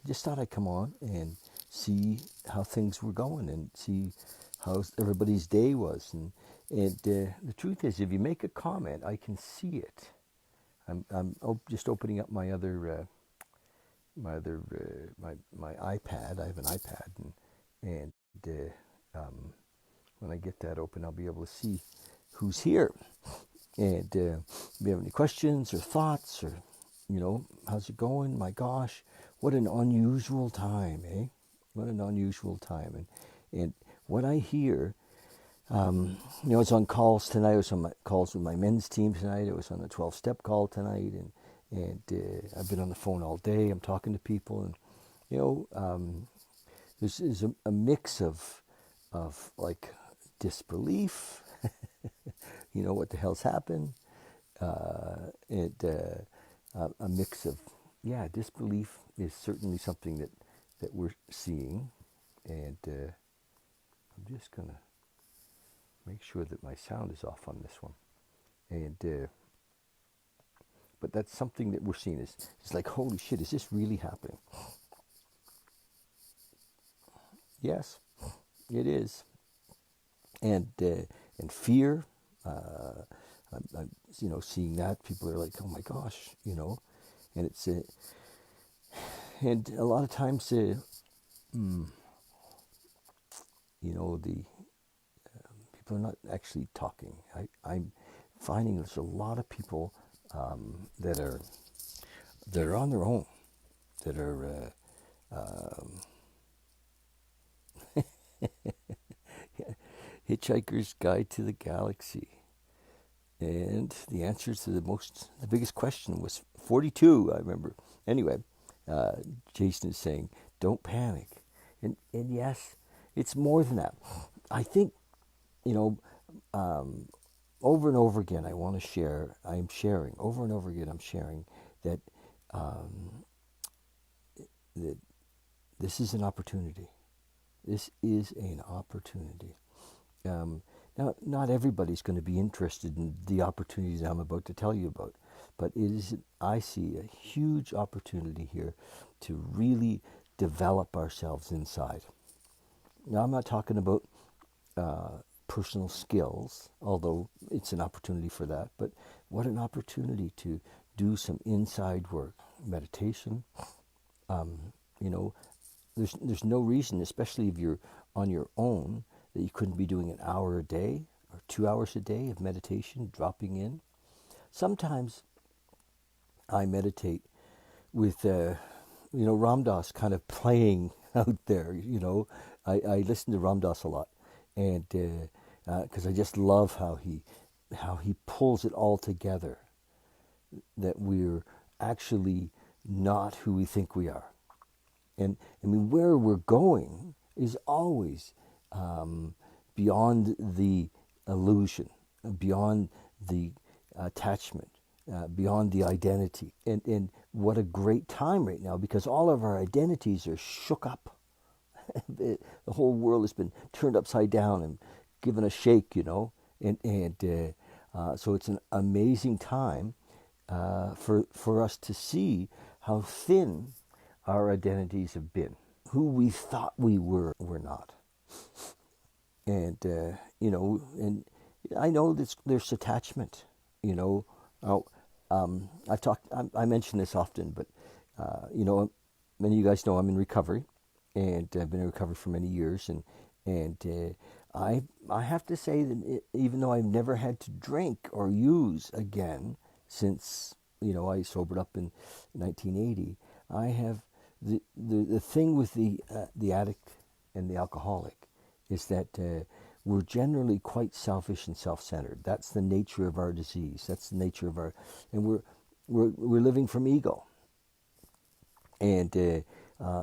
I just thought I'd come on and see how things were going and see how everybody's day was. And the truth is, if you make a comment, I can see it. I'm just opening up my iPad. I have an iPad, and when I get that open, I'll be able to see who's here. And if you have any questions or thoughts, or how's it going? My gosh, what an unusual time, eh? What an unusual time. And what I hear, I was on calls tonight. I was on my calls with my men's team tonight. I was on a 12-step call tonight, and I've been on the phone all day. I'm talking to people, and there's a mix of like disbelief. What the hell's happened? A mix of, yeah, disbelief is certainly something that we're seeing, and I'm just gonna make sure that my sound is off on this one, and but that's something that we're seeing. It's like, holy shit, is this really happening? Yes, it is. And fear. I'm seeing that people are like, oh my gosh, and it's and a lot of times, the people are not actually talking. I'm finding there's a lot of people that are on their own, that are Hitchhiker's Guide to the Galaxy. And the answer to the biggest question was 42, I remember. Anyway, Jason is saying, don't panic. And yes, it's more than that. I think, over and over again, I'm sharing that, that this is an opportunity. This is an opportunity. Now, not everybody's going to be interested in the opportunities I'm about to tell you about, but I see a huge opportunity here to really develop ourselves inside. Now, I'm not talking about personal skills, although it's an opportunity for that, but what an opportunity to do some inside work, meditation. There's no reason, especially if you're on your own, that you couldn't be doing an hour a day or 2 hours a day of meditation, dropping in. Sometimes I meditate with, Ramm Dass kind of playing out there. I listen to Ramm Dass a lot, and because I just love how he pulls it all together, that we're actually not who we think we are. And I mean, where we're going is always beyond the illusion, beyond the attachment, beyond the identity. And what a great time right now, because all of our identities are shook up. The whole world has been turned upside down and given a shake, and so it's an amazing time for us to see how thin our identities have been. Who we thought we were, we're not. And and I know there's attachment. Oh, I mention this often, but many of you guys know I'm in recovery, and I've been in recovery for many years, and I have to say that even though I've never had to drink or use again since I sobered up in 1980, I have the thing with the addict and the alcoholic is that we're generally quite selfish and self-centered. That's the nature of our disease. That's the nature of and we're living from ego. And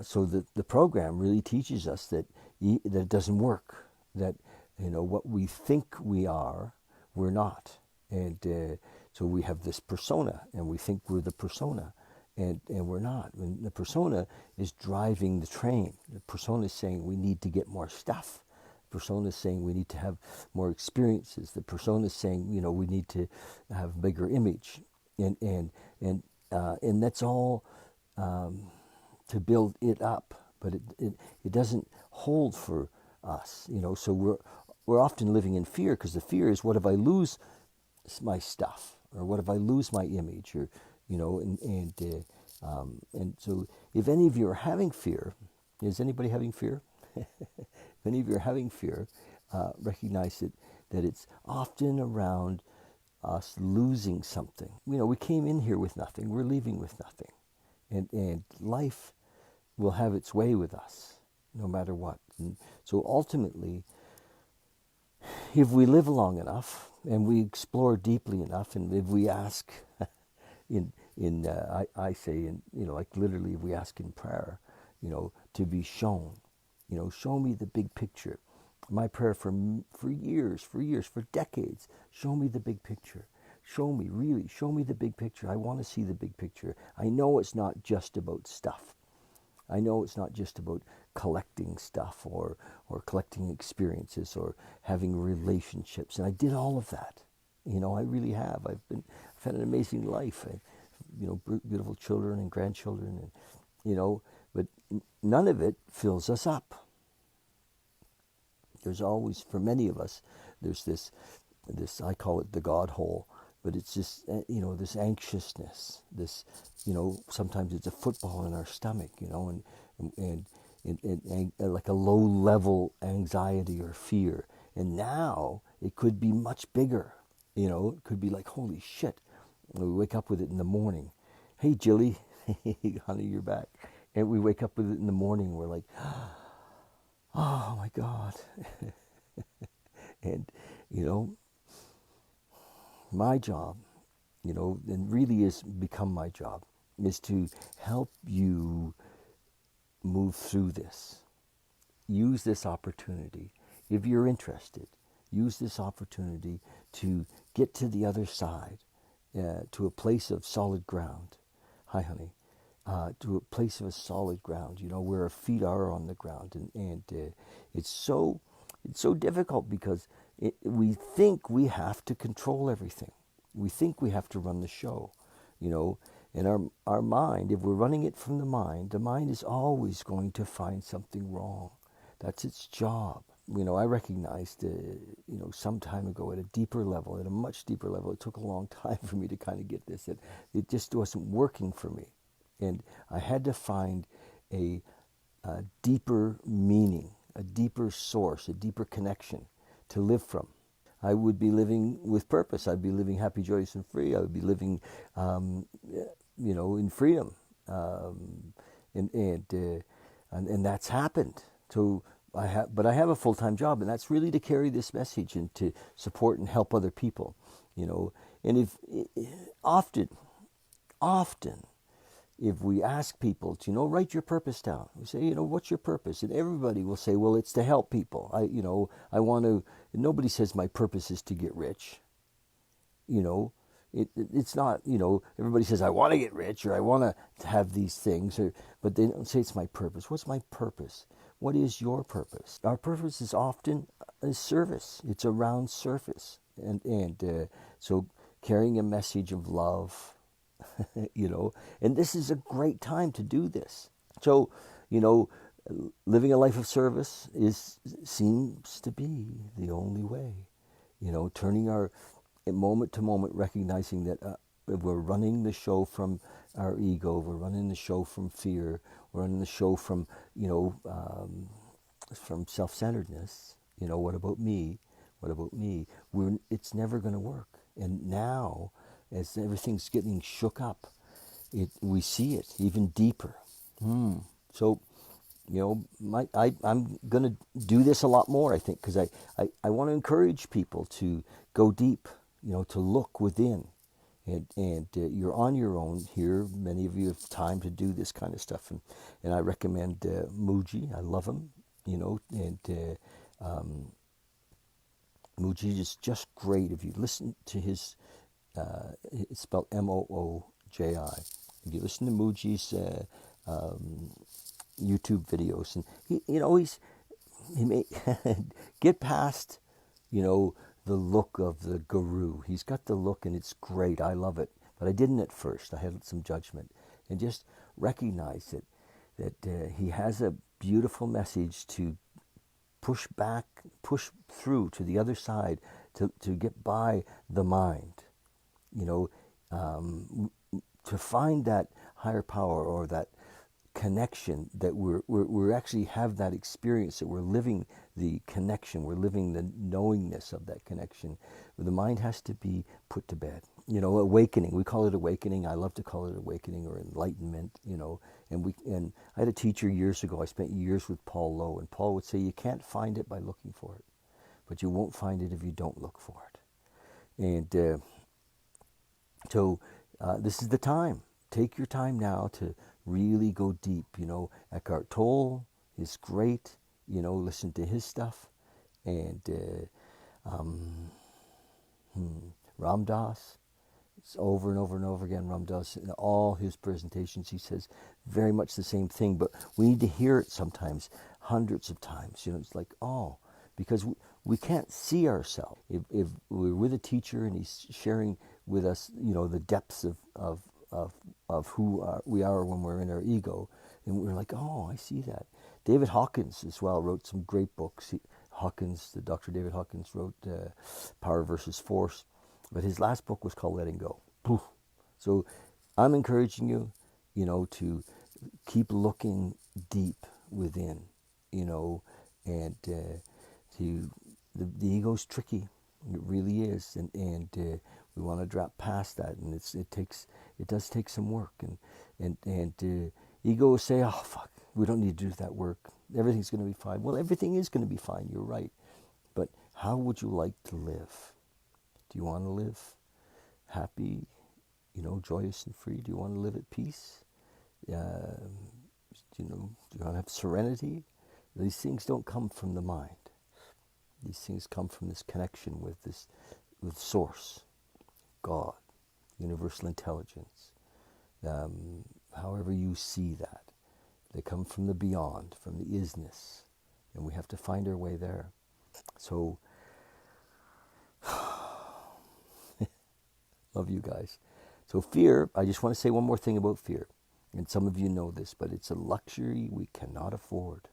so the program really teaches us that it doesn't work. That what we think we are, we're not. And so we have this persona, and we think we're the persona. And we're not. And the persona is driving the train. The persona is saying we need to get more stuff. The persona is saying we need to have more experiences. The persona is saying we need to have a bigger image. And that's all to build it up, but it doesn't hold for us, So we're often living in fear, because the fear is, what if I lose my stuff, or what if I lose my image, or and so if any of you are having fear, is anybody having fear? If any of you are having fear, recognize that it's often around us losing something. We came in here with nothing. We're leaving with nothing. And life will have its way with us, no matter what. And so ultimately, if we live long enough and we explore deeply enough, and if we ask, I say, like literally, if we ask in prayer, to be shown, show me the big picture. My prayer for years, for decades, show me the big picture. Show me the big picture. I want to see the big picture. I know it's not just about stuff. I know it's not just about collecting stuff or collecting experiences or having relationships. And I did all of that. I really have. I've had an amazing life. Beautiful children and grandchildren, and but none of it fills us up. There's always, for many of us, there's this I call it the God hole, but it's just this anxiousness, this sometimes it's a football in our stomach, and like a low level anxiety or fear. And now it could be much bigger. It could be like, holy shit. And we wake up with it in the morning. Hey, Jilly, honey, you're back. And we wake up with it in the morning. We're like, oh my God. And, my job, and really is become my job, is to help you move through this. Use this opportunity. If you're interested, use this opportunity to get to the other side, to a place of solid ground. Hi, honey. To a place of a solid ground, where our feet are on the ground. And it's so difficult, because we think we have to control everything. We think we have to run the show, And our mind, if we're running it from the mind is always going to find something wrong. That's its job. I recognized, some time ago, at a deeper level, at a much deeper level, it took a long time for me to kind of get this, that it just wasn't working for me. And I had to find a deeper meaning, a deeper source, a deeper connection to live from. I would be living with purpose. I'd be living happy, joyous, and free. I would be living, in freedom. And that's happened. So but I have a full-time job, and that's really to carry this message and to support and help other people. And if often, if we ask people to, write your purpose down. We say, what's your purpose? And everybody will say, well, it's to help people. I want to, nobody says my purpose is to get rich. It's not, everybody says, I want to get rich, or I want to have these things, but they don't say it's my purpose. What's my purpose? What is your purpose? Our purpose is often a service. It's around service. And so carrying a message of love, and this is a great time to do this. So, living a life of service seems to be the only way. Turning our moment to moment, recognizing that if we're running the show from our ego, we're running the show from fear, we're running the show from from self-centeredness. What about me? What about me? It's never going to work. And now, as everything's getting shook up, we see it even deeper. So, I'm going to do this a lot more, I think, because I want to encourage people to go deep, to look within. And you're on your own here. Many of you have time to do this kind of stuff. And I recommend Muji. I love him, and Muji is just great. If you listen to his, it's spelled Mooji. If you listen to Muji's YouTube videos, and he may get past, the look of the guru. He's got the look, and it's great. I love it. But I didn't at first. I had some judgment. And just recognize that he has a beautiful message to push back, push through to the other side, to get by the mind, you know, to find that higher power or that connection, that we're actually have that experience, that we're living the connection, we're living the knowingness of that connection. The mind has to be put to bed. You know, awakening. We call it awakening. I love to call it awakening or enlightenment. You know, and I had a teacher years ago. I spent years with Paul Lowe, and Paul would say, "You can't find it by looking for it, but you won't find it if you don't look for it." And this is the time. Take your time now to really go deep. You know, Eckhart Tolle is great. You know, listen to his stuff, and Ramm Dass. It's over and over and over again. Ramm Dass, in all his presentations, he says very much the same thing, but we need to hear it sometimes, hundreds of times. You know, it's like, oh, because we can't see ourselves. If we're with a teacher and he's sharing with us, you know, the depths of who we are when we're in our ego, and we're like, oh, I see that. David Hawkins as well wrote some great books. Dr. David Hawkins wrote Power versus Force, but his last book was called Letting Go. Poof. So I'm encouraging you, you know, to keep looking deep within, you know, and the ego's tricky. It really is, and we want to drop past that, and it does take some work, and ego will say, oh fuck, we don't need to do that work. Everything's going to be fine. Well, everything is going to be fine. You're right, but how would you like to live? Do you want to live happy, you know, joyous and free? Do you want to live at peace? You know, do you want to have serenity? These things don't come from the mind. These things come from this connection with Source, God, universal intelligence. However you see that, they come from the beyond, from the isness, and we have to find our way there. So, love you guys. So fear, I just want to say one more thing about fear. And some of you know this, but it's a luxury we cannot afford.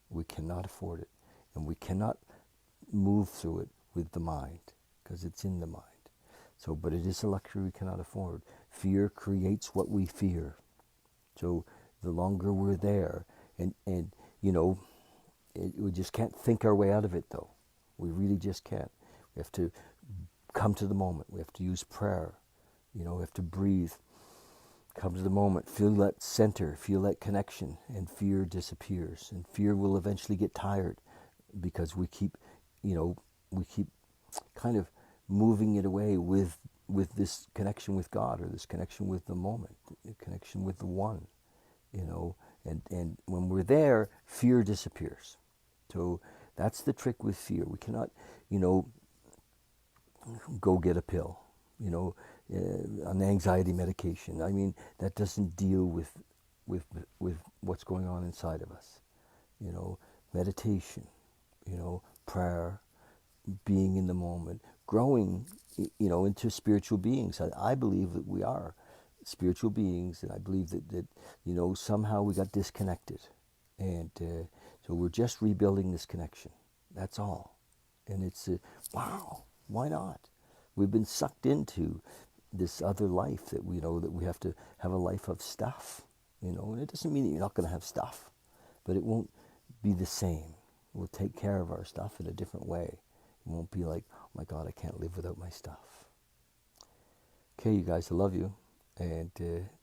We cannot afford it. And we cannot move through it with the mind, because it's in the mind. So, but it is a luxury we cannot afford. Fear creates what we fear. So the longer we're there, and you know, we just can't think our way out of it though. We really just can't. We have to come to the moment. We have to use prayer. You know, we have to breathe. Come to the moment. Feel that center. Feel that connection. And fear disappears. And fear will eventually get tired because we keep, you know, kind of moving it away with this connection with God, or this connection with the moment, the connection with the one, you know. And when we're there, fear disappears. So that's the trick with fear. We cannot, you know, go get a pill, you know, an anxiety medication. I mean, that doesn't deal with what's going on inside of us. You know, meditation, you know, prayer, being in the moment, growing, you know, into spiritual beings. I believe that we are spiritual beings, and I believe that you know, somehow we got disconnected, and so we're just rebuilding this connection. That's all. And it's wow, why not? We've been sucked into this other life that we know that we have to have a life of stuff, you know. And it doesn't mean that you're not going to have stuff, but it won't be the same. We'll take care of our stuff in a different way. It won't be like, oh my God, I can't live without my stuff. Okay, you guys, I love you, and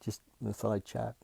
just thought I'd chat.